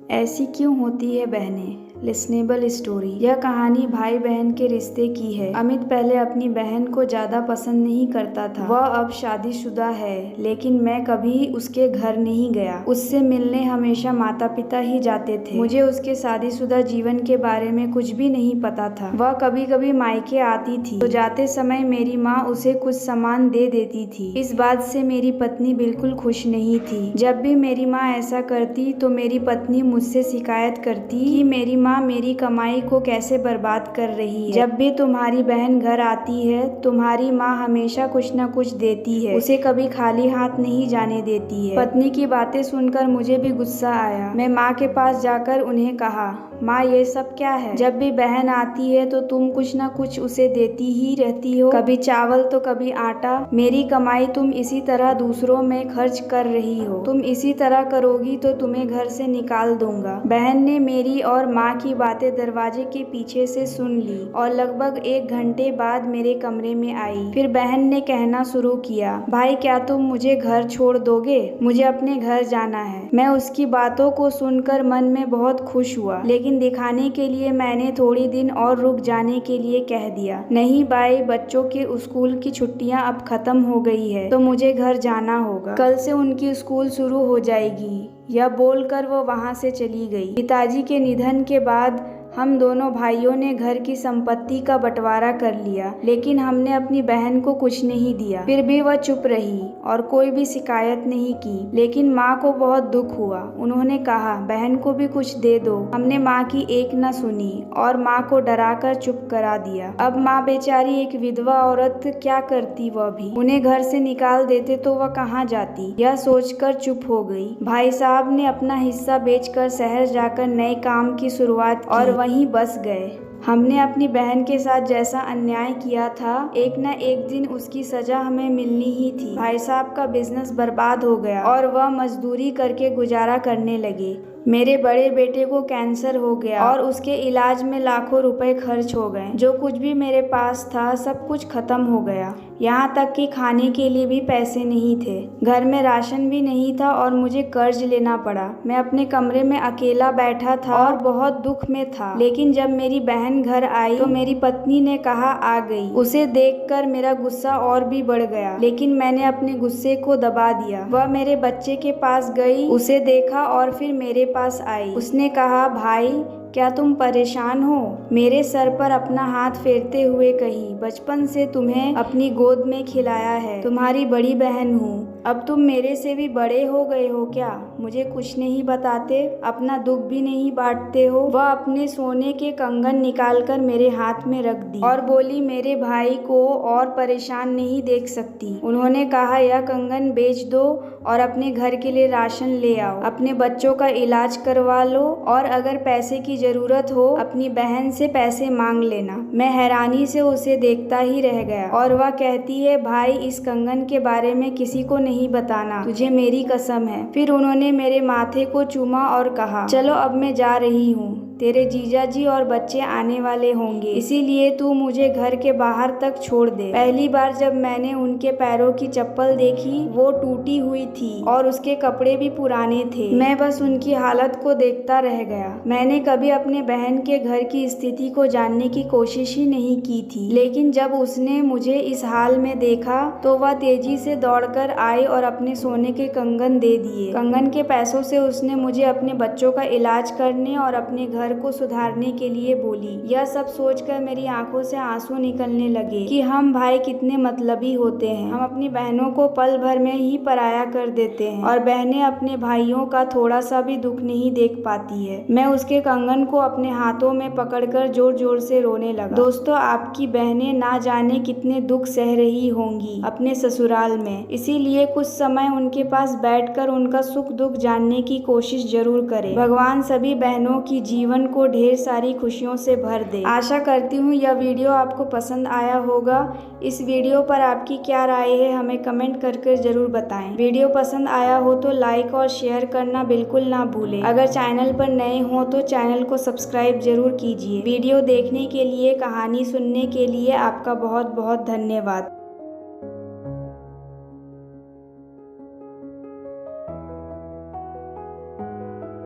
ऐसी क्यों होती है बहनें। Listenable story. यह कहानी भाई बहन के रिश्ते की है। अमित पहले अपनी बहन को ज्यादा पसंद नहीं करता था। वह अब शादीशुदा है, लेकिन मैं कभी उसके घर नहीं गया। उससे मिलने हमेशा माता पिता ही जाते थे। मुझे उसके शादीशुदा जीवन के बारे में कुछ भी नहीं पता था। वह कभी कभी मायके आती थी तो जाते समय मेरी माँ उसे कुछ सामान दे देती थी। इस बात से मेरी पत्नी बिल्कुल खुश नहीं थी। जब भी मेरी माँ ऐसा करती तो मेरी पत्नी मुझसे शिकायत करती कि मेरी माँ मेरी कमाई को कैसे बर्बाद कर रही है। जब भी तुम्हारी बहन घर आती है, तुम्हारी माँ हमेशा कुछ न कुछ देती है, उसे कभी खाली हाथ नहीं जाने देती है। पत्नी की बातें सुनकर मुझे भी गुस्सा आया। मैं माँ के पास जाकर उन्हें कहा, माँ ये सब क्या है। जब भी बहन आती है तो तुम कुछ न कुछ उसे देती ही रहती हो, कभी चावल तो कभी आटा। मेरी कमाई तुम इसी तरह दूसरों में खर्च कर रही हो। तुम इसी तरह करोगी तो तुम्हें घर से निकाल दूंगा। बहन ने मेरी और माँ की बातें दरवाजे के पीछे से सुन ली और लगभग 1 घंटे बाद मेरे कमरे में आई। फिर बहन ने कहना शुरू किया, भाई क्या तुम मुझे घर छोड़ दोगे, मुझे अपने घर जाना है। मैं उसकी बातों को सुनकर मन में बहुत खुश हुआ, लेकिन दिखाने के लिए मैंने थोड़ी दिन और रुक जाने के लिए कह दिया। नहीं भाई, बच्चों के स्कूल की छुट्टियां अब खत्म हो गई है तो मुझे घर जाना होगा। कल से उनकी स्कूल शुरू हो जाएगी। यह बोलकर वो वहां से चली गई। पिताजी के निधन के बाद हम दोनों भाइयों ने घर की संपत्ति का बंटवारा कर लिया, लेकिन हमने अपनी बहन को कुछ नहीं दिया। फिर भी वह चुप रही और कोई भी शिकायत नहीं की। लेकिन माँ को बहुत दुख हुआ। उन्होंने कहा, बहन को भी कुछ दे दो। हमने माँ की एक न सुनी और माँ को डराकर चुप करा दिया। अब माँ बेचारी एक विधवा औरत क्या करती। वह भी उन्हें घर से निकाल देते तो वह कहाँ जाती। यह सोचकर चुप हो गई। भाई साहब ने अपना हिस्सा बेचकर शहर जाकर नए काम की शुरुआत की वहीं बस गए। हमने अपनी बहन के साथ जैसा अन्याय किया था, एक न एक दिन उसकी सजा हमें मिलनी ही थी। भाई साहब का बिजनेस बर्बाद हो गया और वह मजदूरी करके गुजारा करने लगे। मेरे बड़े बेटे को कैंसर हो गया और उसके इलाज में लाखों रुपए खर्च हो गए। जो कुछ भी मेरे पास था सब कुछ खत्म हो गया। यहाँ तक कि खाने के लिए भी पैसे नहीं थे। घर में राशन भी नहीं था और मुझे कर्ज लेना पड़ा। मैं अपने कमरे में अकेला बैठा था और बहुत दुख में था। लेकिन जब मेरी बहन घर आई तो मेरी पत्नी ने कहा आ गई। उसे देखकर मेरा गुस्सा और भी बढ़ गया, लेकिन मैंने अपने गुस्से को दबा दिया। वह मेरे बच्चे के पास गई, उसे देखा और फिर मेरे पास आई। उसने कहा, भाई क्या तुम परेशान हो। मेरे सर पर अपना हाथ फेरते हुए कही, बचपन से तुम्हें अपनी गोद में खिलाया है, तुम्हारी बड़ी बहन हूँ। अब तुम मेरे से भी बड़े हो गए हो क्या। मुझे कुछ नहीं बताते, अपना दुख भी नहीं बांटते हो। वह अपने सोने के कंगन निकालकर मेरे हाथ में रख दी और बोली, मेरे भाई को और परेशान नहीं देख सकती। उन्होंने कहा, यह कंगन बेच दो और अपने घर के लिए राशन ले आओ, अपने बच्चों का इलाज करवा लो और अगर पैसे की जरूरत हो अपनी बहन से पैसे मांग लेना। मैं हैरानी से उसे देखता ही रह गया और वह कहती है, भाई इस कंगन के बारे में किसी को नहीं बताना, तुझे मेरी कसम है। फिर उन्होंने मेरे माथे को चूमा और कहा, चलो अब मैं जा रही हूँ, तेरे जीजा जी और बच्चे आने वाले होंगे, इसीलिए तू मुझे घर के बाहर तक छोड़ दे। पहली बार जब मैंने उनके पैरों की चप्पल देखी, वो टूटी हुई थी और उसके कपड़े भी पुराने थे। मैं बस उनकी हालत को देखता रह गया। मैंने कभी अपने बहन के घर की स्थिति को जानने की कोशिश ही नहीं की थी, लेकिन जब उसने मुझे इस हाल में देखा तो वह तेजी से दौड़कर आई और अपने सोने के कंगन दे दिए। कंगन के पैसों से उसने मुझे अपने बच्चों का इलाज करने और अपने घर को सुधारने के लिए बोली। यह सब सोचकर मेरी आंखों से आंसू निकलने लगे कि हम भाई कितने मतलबी होते हैं। हम अपनी बहनों को पल भर में ही पराया कर देते हैं और बहनें अपने भाइयों का थोड़ा सा भी दुख नहीं देख पाती है। मैं उसके कंगन को अपने हाथों में पकड़कर जोर जोर से रोने लगा। दोस्तों, आपकी बहनें ना जाने कितने दुख सह रही होंगी अपने ससुराल में, इसीलिए कुछ समय उनके पास बैठकर उनका सुख दुख जानने की कोशिश जरूर करें। भगवान सभी बहनों की जीवन को ढेर सारी खुशियों से भर दे। आशा करती हूँ यह वीडियो आपको पसंद आया होगा। इस वीडियो पर आपकी क्या राय है हमें कमेंट करके जरूर बताएं। वीडियो पसंद आया हो तो लाइक और शेयर करना बिल्कुल ना भूलें। अगर चैनल पर नए हो तो चैनल को सब्सक्राइब जरूर कीजिए। वीडियो देखने के लिए, कहानी सुनने के लिए आपका बहुत बहुत धन्यवाद।